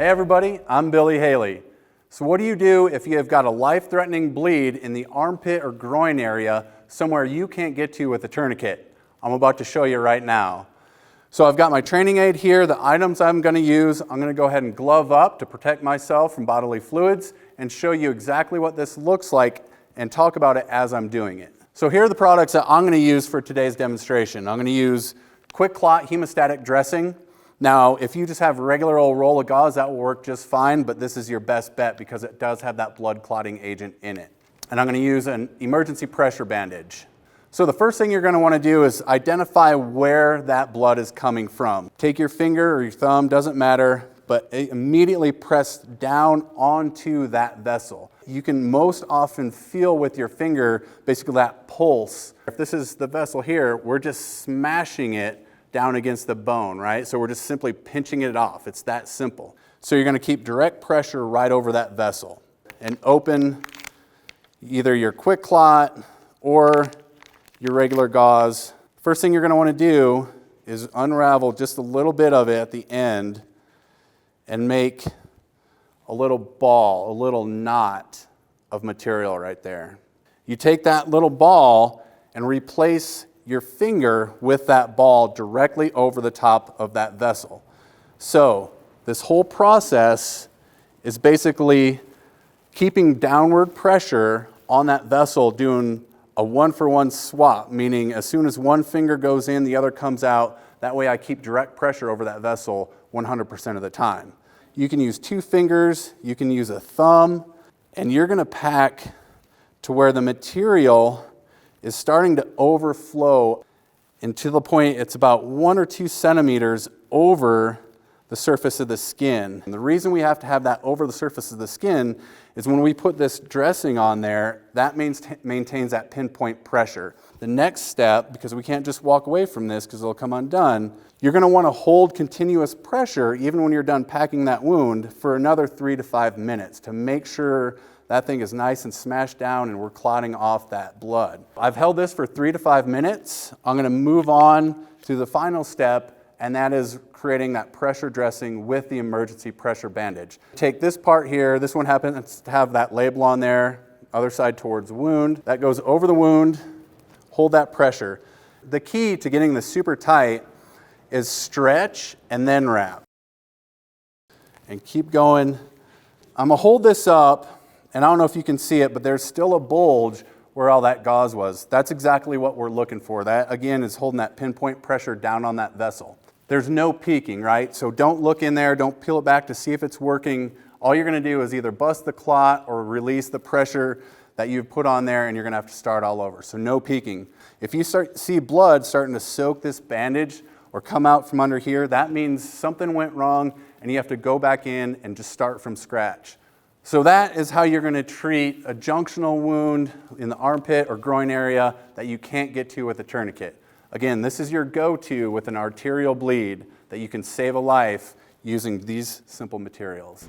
Hey everybody, I'm Billy Haley. So what do you do if you have got a life-threatening bleed in the armpit or groin area, somewhere you can't get to with a tourniquet? I'm about to show you right now. So I've got my training aid here, the items I'm going to use. I'm going to go ahead and glove up to protect myself from bodily fluids and show you exactly what this looks like and talk about it as I'm doing it. So here are the products that I'm going to use for today's demonstration. I'm going to use QuikClot hemostatic dressing. Now, if you just have a regular old roll of gauze, that will work just fine, but this is your best bet because it does have that blood clotting agent in it. And I'm going to use an emergency pressure bandage. So the first thing you're going to want to do is identify where that blood is coming from. Take your finger or your thumb, doesn't matter, but immediately press down onto that vessel. You can most often feel with your finger basically that pulse. If this is the vessel here, we're just smashing it down against the bone, right? So we're just simply pinching it off. It's that simple. So you're going to keep direct pressure right over that vessel and open either your QuikClot or your regular gauze. First thing you're going to want to do is unravel just a little bit of it at the end and make a little ball, a little knot of material right there. You take that little ball and replace your finger with that ball directly over the top of that vessel. So this whole process is basically keeping downward pressure on that vessel, doing a one-for-one swap, meaning as soon as one finger goes in, the other comes out. That way I keep direct pressure over that vessel 100% of the time. You can use 2 fingers, you can use a thumb, and you're going to pack to where the material is starting to overflow and to the point it's about 1 or 2 centimeters over the surface of the skin. And the reason we have to have that over the surface of the skin is when we put this dressing on there, that maintains that pinpoint pressure. The next step, because we can't just walk away from this because it'll come undone, you're going to want to hold continuous pressure even when you're done packing that wound for another 3 to 5 minutes to make sure that thing is nice and smashed down and we're clotting off that blood. I've held this for 3 to 5 minutes. I'm going to move on to the final step, and that is creating that pressure dressing with the emergency pressure bandage. Take this part here. This one happens to have that label on there, other side towards the wound. That goes over the wound. Hold that pressure. The key to getting this super tight is stretch and then wrap. And keep going. I'm going to hold this up. And I don't know if you can see it, but there's still a bulge where all that gauze was. That's exactly what we're looking for. That, again, is holding that pinpoint pressure down on that vessel. There's no peeking, right? So don't look in there. Don't peel it back to see if it's working. All you're going to do is either bust the clot or release the pressure that you've put on there, and you're going to have to start all over. So no peeking. If you see blood starting to soak this bandage or come out from under here, that means something went wrong, and you have to go back in and just start from scratch. So that is how you're going to treat a junctional wound in the armpit or groin area that you can't get to with a tourniquet. Again, this is your go-to with an arterial bleed that you can save a life using these simple materials.